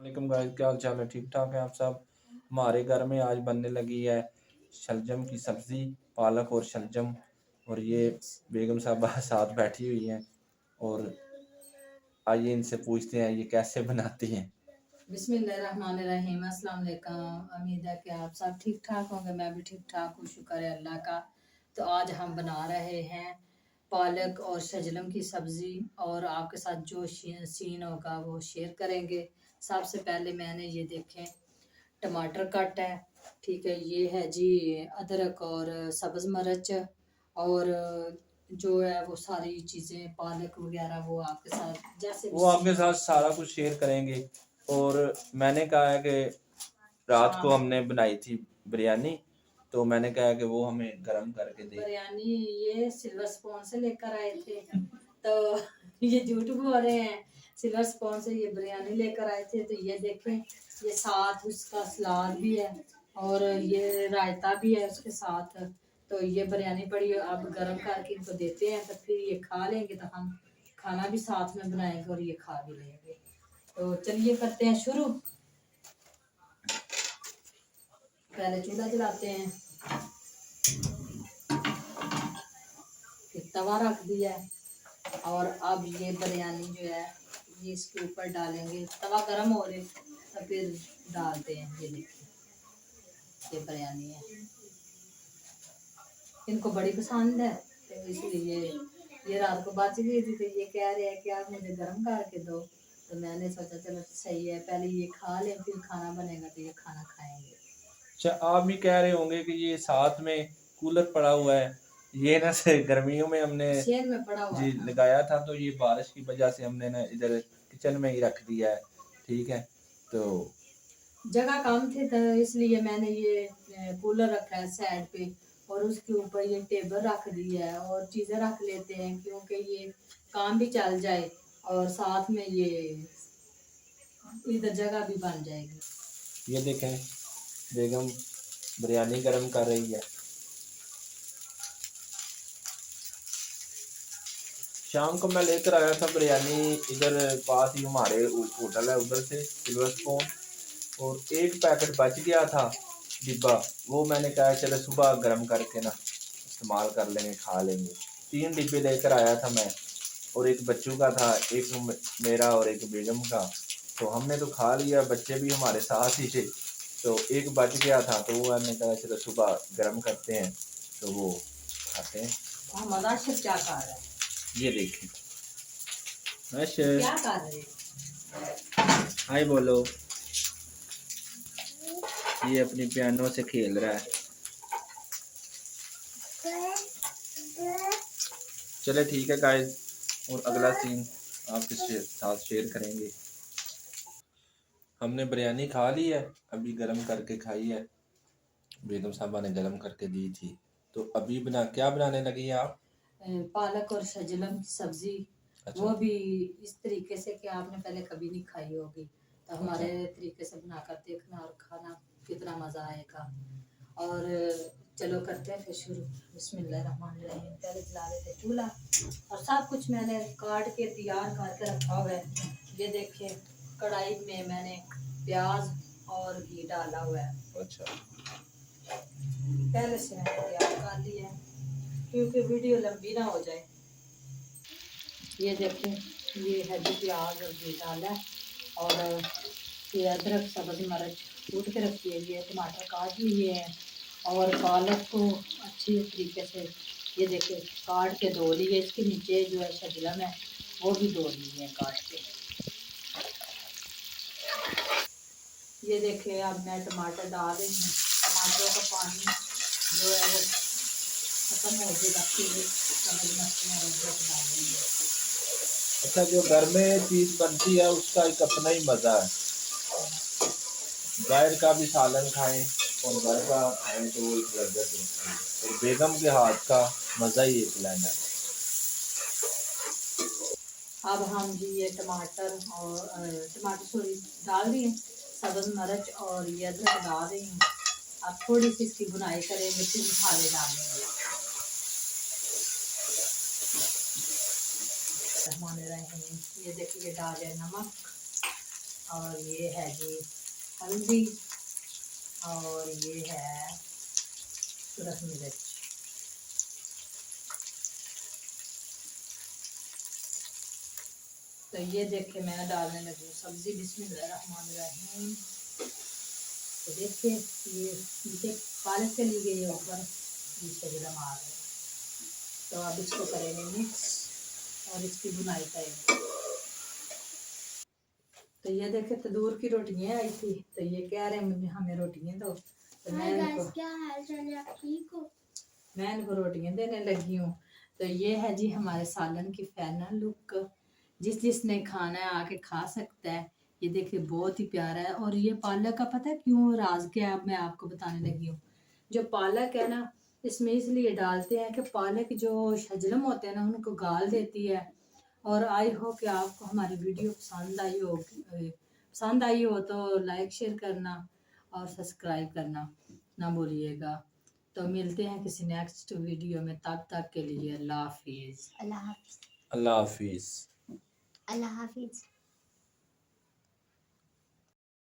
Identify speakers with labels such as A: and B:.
A: वालेकुम गाइस, क्या हाल चाल है? ठीक ठाक है आप सब? हमारे घर में आज बनने लगी है शलजम की सब्ज़ी, पालक और शलजम। और ये बेगम साहबा साथ बैठी हुई हैं और आइए इनसे पूछते हैं ये कैसे बनाती हैं।
B: बिस्मिल्लाहिर्रहमानिर्रहीम। अस्सलाम वालेकुम। उम्मीद है कि आप सब ठीक ठाक होंगे। मैं भी ठीक ठाक हूँ, शुक्र है अल्लाह का। तो आज हम बना रहे हैं पालक और शलजम की सब्ज़ी, और आपके साथ जो सीन होगा वो शेयर करेंगे। सबसे पहले मैंने ये देखें टमाटर कट है, ठीक है। ये है जी अदरक और सब्ज़ मिर्च, और जो है वो सारी चीज़ें पालक वगैरह वो आपके साथ जैसे
A: वो आपके साथ सारा कुछ शेयर करेंगे। और मैंने कहा है कि रात को हमने बनाई थी बिरयानी, तो मैंने कहा कि वो हमें गरम करके दे।
B: बिरयानी ये सिल्वर स्पून से लेकर आए थे, तो ये झूठ बोल रहे हैं। सिल्वर स्पून से ये बिरयानी लेकर आए थे। तो ये देखें, ये साथ उसका सलाद भी है और ये रायता भी है उसके साथ। तो ये बिरयानी पड़ी अब गरम करके इनको देते हैं, तो फिर ये खा लेंगे। तो हम खाना भी साथ में बनाएंगे और ये खा भी लेंगे। तो चलिए करते हैं शुरू। पहले चूल्हा जलाते हैं, फिर तवा रख दिया है, और अब ये बिरयानी जो है ये इसके ऊपर डालेंगे। तवा गरम हो रहे तो फिर डालते हैं। ये देखिए ये बिरयानी है, इनको बड़ी पसंद है, तो इसलिए ये रात को बच गई थी। तो ये कह रहे हैं कि आप मुझे गर्म करके दो। तो मैंने सोचा चलो सही है, पहले ये खा लें फिर खाना बनेगा तो ये खाना खाएंगे।
A: अच्छा, आप भी कह रहे होंगे कि ये साथ में कूलर पड़ा हुआ है, ये ना से गर्मियों में हमने
B: शेर में पड़ा हुआ
A: जी
B: था,
A: लगाया था, तो ये बारिश की वजह से हमने ना इधर किचन में ही रख दिया है। ठीक है, तो
B: जगह कम थी तो इसलिए मैंने ये कूलर रखा है साइड पे, और उसके ऊपर ये टेबल रख दी है, और चीज़ें रख लेते हैं क्योंकि ये काम भी चल जाए और साथ में ये इधर जगह भी बन जाएगी।
A: ये देखें बेगम बिरयानी गरम कर रही है। शाम को मैं लेकर आया था बिरयानी, इधर पास ही हमारे होटल है, उधर से सिल्वर स्पून, और एक पैकेट बच गया था डिब्बा। वो मैंने कहा चलो सुबह गर्म करके ना इस्तेमाल कर लेंगे, खा लेंगे। 3 डिब्बे लेकर आया था मैं, और एक बच्चों का था, एक मेरा और एक बेगम का। तो हमने तो खा लिया, बच्चे भी हमारे साथ ही थे, तो एक बच गया था, तो वो हमने कहा चलो सुबह गर्म करते हैं, तो वो खाते हैं।
B: क्या कर रहे हैं?
A: ये देखिए
B: क्या कर रहे हैं?
A: हाय बोलो। ये अपनी पियानो से खेल रहा है। चले ठीक है गाइस, और अगला सीन आपके साथ शेयर करेंगे। हमने बिरयानी खा ली है, अभी गरम करके खाई है, बेगम साहबा ने गरम करके दी थी। तो अभी क्या बनाने लगी है आप?
B: पालक और शलजम की सब्जी।
A: अच्छा।
B: वो भी इस तरीके से कि आपने पहले कभी नहीं खाई होगी, तो हमारे तरीके से बनाकर देखना और खाना कितना मज़ा आएगा। और चलो करते हैं फिर शुरू। बिस्मिल्लाहिर्रहमानिर्रहीम। पहले जला लेते चूल्हा, और सब कुछ मैंने काट के तैयार करके रखा हुआ है। ये देखिए कढ़ाई में मैंने प्याज और घी डाला हुआ है।
A: अच्छा,
B: पहले से मैंने तैयार कर लिया है क्योंकि वीडियो लंबी ना हो जाए। ये देखें ये है जो प्याज और घी डाला है, और ये अदरक सब्ज़ मिर्च कूट के रखी है, ये टमाटर काट लिए हैं, और पालक को अच्छी तरीके से ये देखिए काट के धो लिए। इसके नीचे जो है शलजम है वो भी धो लिए हैं काट के। ये देखिए अब मैं टमाटर डाल रही हूँ। टमाटरों का पानी जो है वो खत्म हो जाएगा, फिर सब्ज़ मिर्च और अदरक डालेंगे।
A: अच्छा, जो घर में चीज बनती है उसका एक अपना ही मजा है। बाहर का भी सालन खाएं और घर का खाएं तो वो एक लज्जत होती है, और बेगम के हाथ का मजा ही एक लेना है।
B: अब हम जी ये टमाटर और टमाटर डाल दिए, सब्ज़ मिर्च और ये अदरक डाल रही हूँ। अब थोड़ी सी इसकी बुनाई करेंगे, फिर मसाले डालेंगे। ये देखिए डाले नमक, और ये है जी हल्दी और ये है सुरख मिर्च। तो ये देखे मैं डालने लगी सब्जी बिस्मिल्लाहिर्रहमानिर्रहीम। तो देखिए ये नीचे पालक चली गई है ऊपर, ये शलजम आ गए। तो अब इसको करेंगे मिक्स और इसकी बुनाई करेंगे। तो ये देखे तंदूर की रोटियां आई थी, तो ये कह रहे हैं मुझे हमें रोटियां दो। तो मैं इनको
C: क्या हाल चाल है, आप ठीक हो?
B: मैं इनको रोटियां देने लगी हूँ। तो ये है जी हमारे सालन की फाइनल लुक। जिसने खाना है आके खा सकता है। ये देखिए बहुत ही प्यारा है। और ये पालक का पता है क्यों राज क्या है, मैं आपको बताने लगी हूँ। जो पालक है ना, इसमें इसलिए डालते हैं कि पालक जो शजलम होते हैं ना उनको गाल देती है। और आई हो कि आपको हमारी वीडियो पसंद आई हो तो लाइक शेयर करना और सब्सक्राइब करना ना भूलिएगा। तो मिलते हैं किसी नेक्स्ट वीडियो में, तब तक के लिए अल्लाह हाफिज़।
C: अल्लाह हाफिज।
A: अल्लाह हाफिज़।
C: अल्लाह हाफिज।